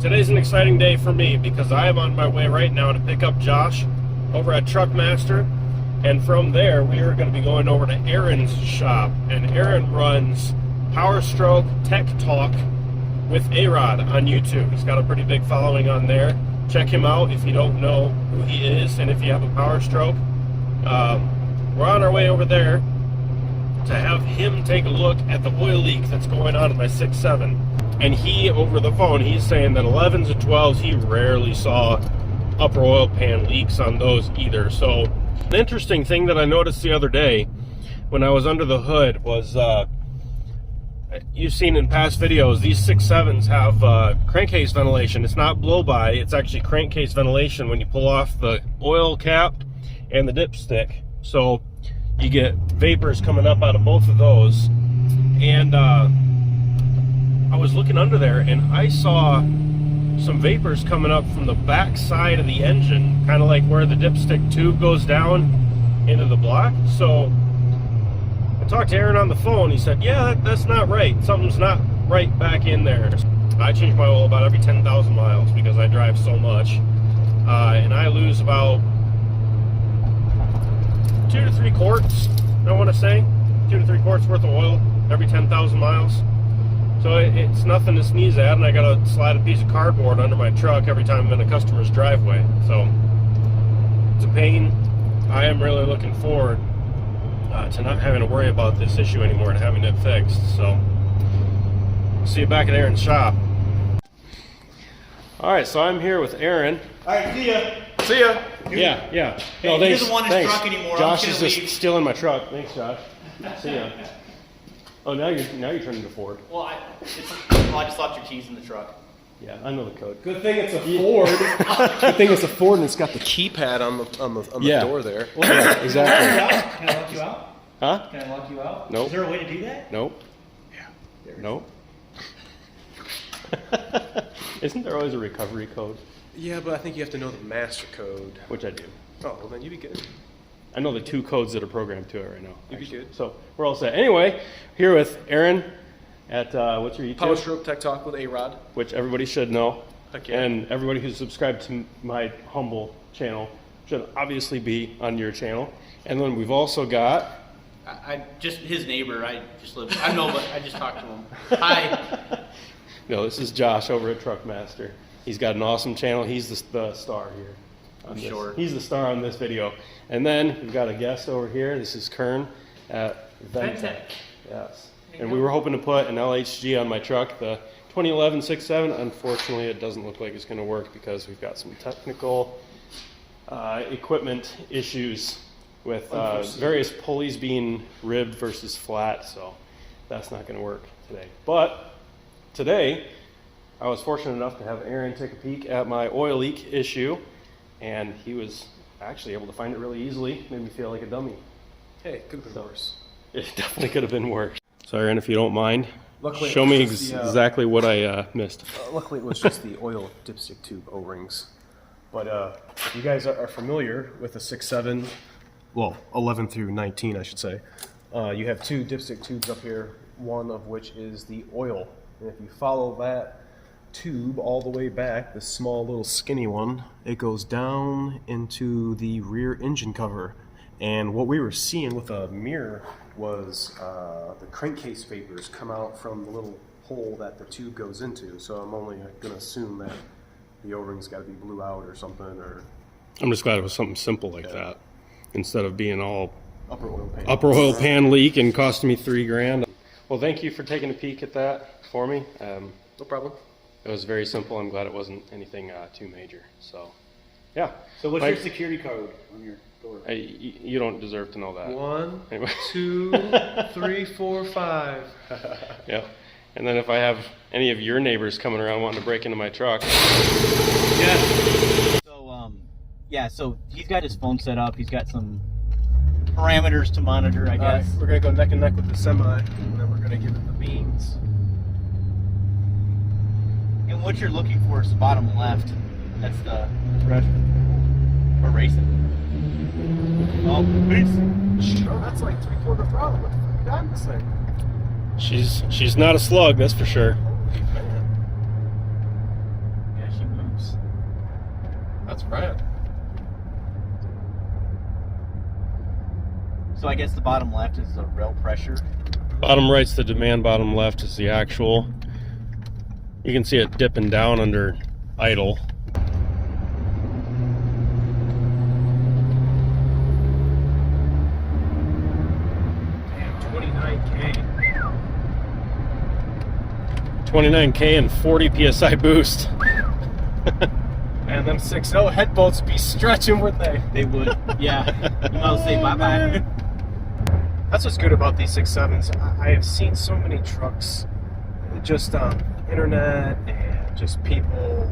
today's an exciting day for me because I am on my way right now to pick up Josh over at Truck Master, and from there we are going to be going over to Aaron's shop, and Aaron runs Powerstroke Tech Talk with A-Rod on YouTube. He's got a pretty big following on there. Check him out if you don't know who he is, and if you have a Powerstroke. We're on our way over there to have him take a look at the oil leak that's going on in my 6.7. And he, over the phone, he's saying that 11s and 12s, he rarely saw upper oil pan leaks on those either. So an interesting thing that I noticed the other day when I was under the hood was, you've seen in past videos, these 6.7s have crankcase ventilation. It's not blow-by, it's actually crankcase ventilation when you pull off the oil cap and the dipstick. So you get vapors coming up out of both of those. And I was looking under there and I saw some vapors coming up from the back side of the engine, kind of like where the dipstick tube goes down into the block. So I talked to Aaron on the phone. He said, yeah, that's not right. Something's not right back in there. I change my oil about every 10,000 miles because I drive so much. And I lose about 2 to 3 quarts, I want to say. 2 to 3 quarts worth of oil every 10,000 miles. So it's nothing to sneeze at, and I gotta slide a piece of cardboard under my truck every time I'm in a customer's driveway. So it's a pain. I am really looking forward to not having to worry about this issue anymore and having it fixed. So I'll see you back at Aaron's shop. All right, so I'm here with Aaron. All right, see ya. See ya. Yeah. Hey, No, he thanks. doesn't want his truck anymore. Josh is just stealing my truck. Thanks, Josh. See ya. Oh, now you're turning to Ford. Well, I just left your keys in the truck. Yeah, I know the code. Good thing it's a Ford. Good thing it's a Ford and it's got the keypad on the door there. Well, yeah, exactly. Can I lock you out? Huh? Can I lock you out? Nope. Is there a way to do that? Nope. Yeah. Nope. Isn't there always a recovery code? Yeah, but I think you have to know the master code. Which I do. Oh, well then you'd be good. I know the 2 codes that are programmed to it right now. You'd be good. So we're all set. Anyway, here with Aaron at what's your YouTube? Powerstroke Tech Talk with A-Rod. Which everybody should know. Heck yeah. And everybody who's subscribed to my humble channel should obviously be on your channel. And then we've also got... I just his neighbor. I just live. I know, but I just talked to him. Hi. No, this is Josh over at Truck Master. He's got an awesome channel. He's the star here. I'm sure. He's the star on this video. And then we've got a guest over here. This is Kern at Ventec. Yes. And we were hoping to put an LHG on my truck, the 2011 6.7. Unfortunately, it doesn't look like it's going to work because we've got some technical equipment issues with various pulleys being ribbed versus flat. So that's not going to work today. But today, I was fortunate enough to have Aaron take a peek at my oil leak issue, and he was actually able to find it really easily. Made me feel like a dummy. Hey, it could have been worse. It definitely could have been worse. So Aaron, if you don't mind, Luckily, show me exactly what I missed. Luckily, it was just the oil dipstick tube O-rings. But if you guys are familiar with the 6.7, well, 11 through 19, I should say, you have 2 dipstick tubes up here, one of which is the oil. And if you follow that tube all the way back, the small little skinny one, it goes down into the rear engine cover. And what we were seeing with a mirror was the crankcase vapors come out from the little hole that the tube goes into. So I'm only going to assume that the O-ring's got to be blew out or something. Or I'm just glad it was something simple like that, instead of being all upper oil pan leak and costing me $3,000. Well, thank you for taking a peek at that for me. No problem. It was very simple. I'm glad it wasn't anything too major. So, yeah. So what's your security code on your door? You don't deserve to know that. 1, Anyway. 2, 3, 4, 5. Yeah. And then if I have any of your neighbors coming around wanting to break into my truck. Yeah. So, yeah, so he's got his phone set up. He's got some parameters to monitor, I guess. We're going to go neck and neck with the semi, and then we're going to give it the beans. And what you're looking for is the bottom left. That's the pressure. We're racing. Oh, peace. Oh, that's like 3/4 throttle. What the fuck you got in this thing? She's not a slug, that's for sure. That's right. So I guess the bottom left is the rail pressure. Bottom right's the demand, bottom left is the actual. You can see it dipping down under idle. Damn, 29K. 29K and 40 PSI boost. And them 6.0 head bolts be stretching, would they? They would. Yeah. You might as well say bye-bye. That's what's good about these 6.7s. I have seen so many trucks just on the internet and just people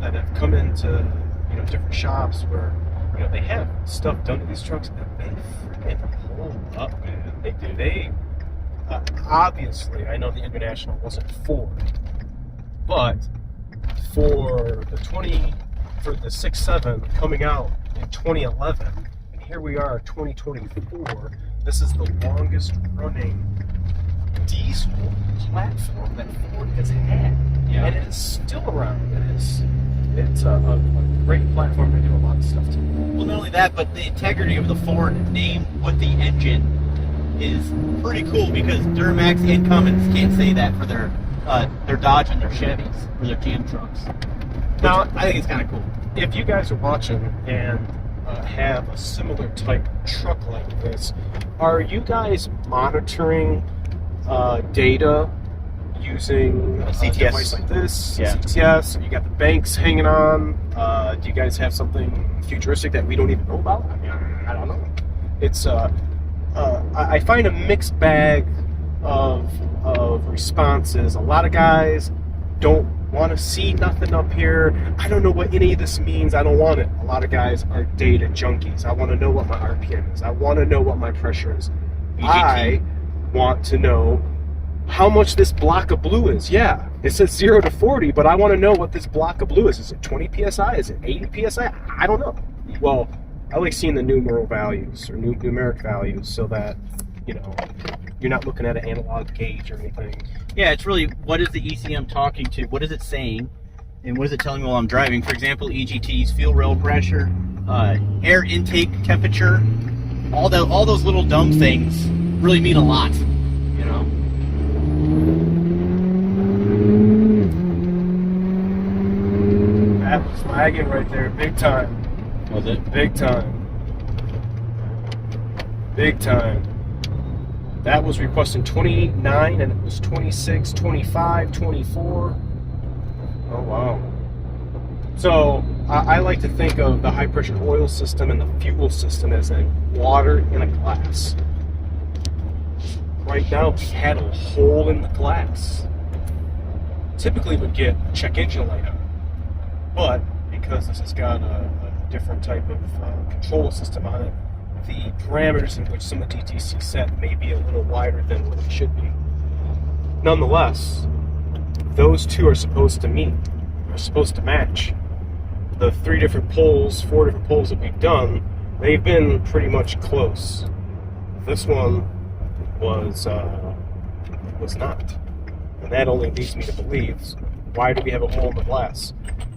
that have come into, you know, different shops where, you know, they have stuff done to these trucks and they freaking hold up, man. They do. They obviously, I know the International wasn't Ford, but for the 6.7 coming out in 2011, and here we are 2024. This is the longest running diesel platform that Ford has had. Yeah. And it is still around. It's a great platform to do a lot of stuff to. Well, not only that, but the integrity of the Ford name with the engine is pretty cool because Duramax and Cummins can't say that for their Dodge and their Chevys or their GM trucks. Now, I think it's kind of cool. if you guys are watching and have a similar type truck like this, are you guys monitoring data using a CTS device like this? Yeah. CTS? You got the banks hanging on. Do you guys have something futuristic that we don't even know about? I mean, I don't know. It's I find a mixed bag of responses. A lot of guys don't want to see nothing up here. I don't know what any of this means. I don't want it. A lot of guys are data junkies. I want to know what my RPM is. I want to know what my pressure is. EGT. I want to know how much this block of blue is. Yeah, it says 0 to 40, but I want to know what this block of blue is. Is it 20 psi? Is it 80 psi? I don't know. Well, I like seeing the numeral values or numeric values so that, you know, you're not looking at an analog gauge or anything. Yeah, it's really what is the ECM talking to? What is it saying? And what is it telling me while I'm driving? For example, EGTs, fuel rail pressure, air intake temperature, all those little dumb things really mean a lot, you know? That was lagging right there, big time. Was it? Big time. Big time. That was requesting 29 and it was 26, 25, 24. Oh, wow. So I like to think of the high pressure oil system and the fuel system as a water in a glass. Right now, we had a hole in the glass. Typically would get a check engine light on. But because this has got a different type of control system on it, the parameters in which some of the DTC set may be a little wider than what it should be. Nonetheless, those two are supposed to meet. They're supposed to match. The 4 different polls that we've done, they've been pretty much close. This one was not. And that only leads me to believe, why do we have a hole in the glass?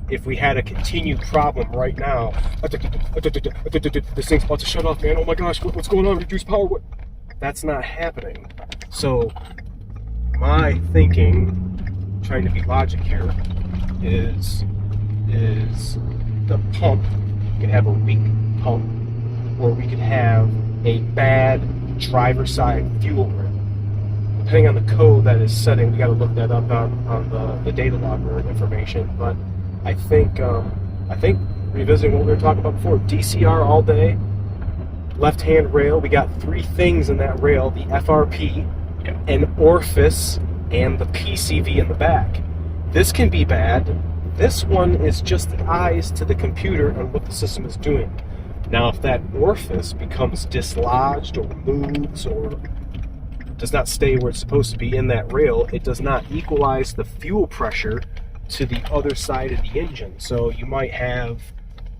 If we had a continued problem right now, this thing's about to shut off, man. Oh my gosh, what's going on? Reduce power. What? That's not happening. So my thinking, trying to be logic here, is the pump. We could have a weak pump, or we could have a bad driver's side fuel rim. Depending on the code that is setting, we got to look that up on the data logger information. But I think revisiting what we were talking about before, DCR all day, left-hand rail. We got 3 things in that rail: the FRP, an orifice, and the PCV in the back. This can be bad. This one is just the eyes to the computer on what the system is doing. Now, if that orifice becomes dislodged or moves or does not stay where it's supposed to be in that rail, it does not equalize the fuel pressure to the other side of the engine. So you might have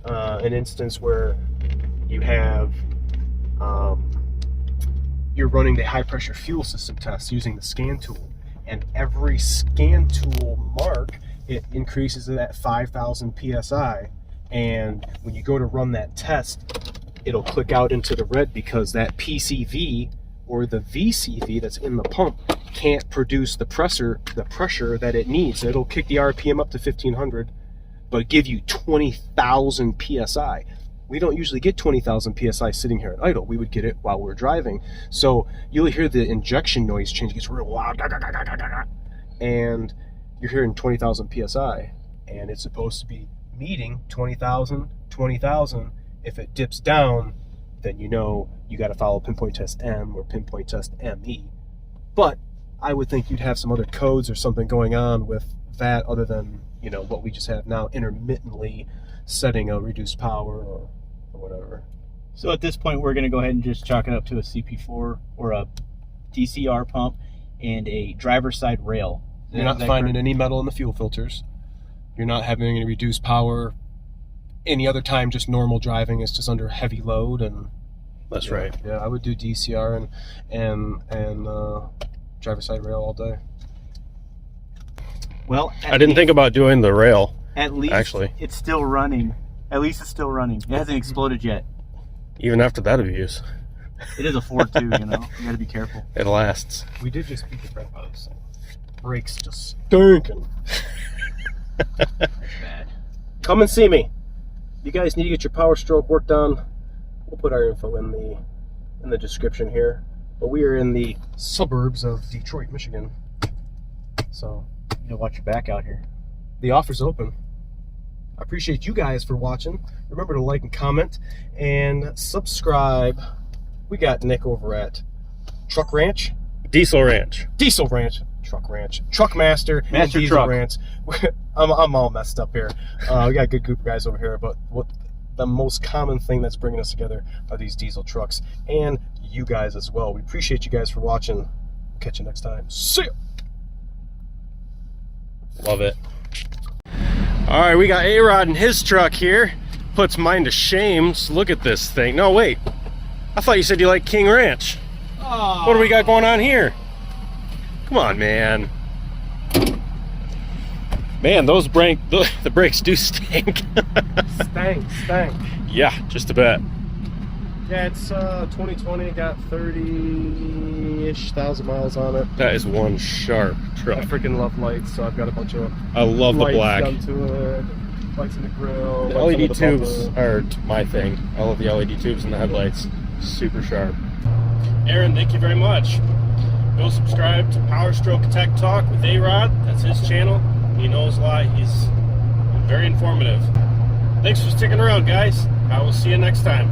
an instance where you have you're running the high pressure fuel system test using the scan tool, and every scan tool mark, it increases it at 5,000 psi. And when you go to run that test, it'll click out into the red because that PCV or the VCV that's in the pump can't produce the pressure that it needs. It'll kick the RPM up to 1500, but give you 20,000 PSI. We don't usually get 20,000 PSI sitting here at idle. We would get it while we're driving. So you'll hear the injection noise change. It gets real loud. And you're hearing 20,000 PSI. And it's supposed to be meeting 20,000, 20,000. If it dips down, then you know you got to follow pinpoint test M or pinpoint test ME. But I would think you'd have some other codes or something going on with that other than, you know, what we just have now, intermittently setting a reduced power or whatever. So at this point, we're going to go ahead and just chalk it up to a CP4 or a DCR pump and a driver's side rail. You're not finding any metal in the fuel filters. You're not having any reduced power. Any other time, just normal driving is just under heavy load. And That's right. Yeah, I would do DCR and driver's side rail all day. Well, I didn't think about doing the rail. At least actually, it's still running. At least it's still running. It hasn't exploded yet. Even after that abuse, it is a Ford too, you know. You got to be careful. It lasts. We did just beat the crap out of it, so brakes just stinking. Bad. Come and see me. You guys need to get your Powerstroke work done. We'll put our info in the description here. But we are in the suburbs of Detroit, Michigan. So you know, watch your back out here. The offer's open. I appreciate you guys for watching. Remember to like and comment and subscribe. We got Nick over at Truck Ranch. Diesel Ranch. Diesel Ranch. Truck Ranch. Truck Master. Master Diesel Truck. Ranch. I'm all messed up here. We got a good group of guys over here, but what the most common thing that's bringing us together are these diesel trucks, and you guys as well. We appreciate you guys for watching. Catch you next time. See ya. Love it. All right, we got A-Rod in his truck here. Puts mine to shame. So look at this thing. No, wait. I thought you said you like King Ranch. Oh. What do we got going on here? Come on, man. Man, the brakes do stink. Stank. Yeah, just a bit. Yeah, it's 2020, got 30-ish thousand miles on it. That is one sharp I truck. freaking love lights, so I've got a bunch of I love the lights black. done to it. Lights in the grill. The lights LED under the tubes bumper. are my thing. I love the LED tubes and the headlights. Super sharp. Aaron, thank you very much. Go subscribe to Powerstroke Tech Talk with A-Rod. That's his channel. He knows a lot. He's very informative. Thanks for sticking around, guys. I will see you next time.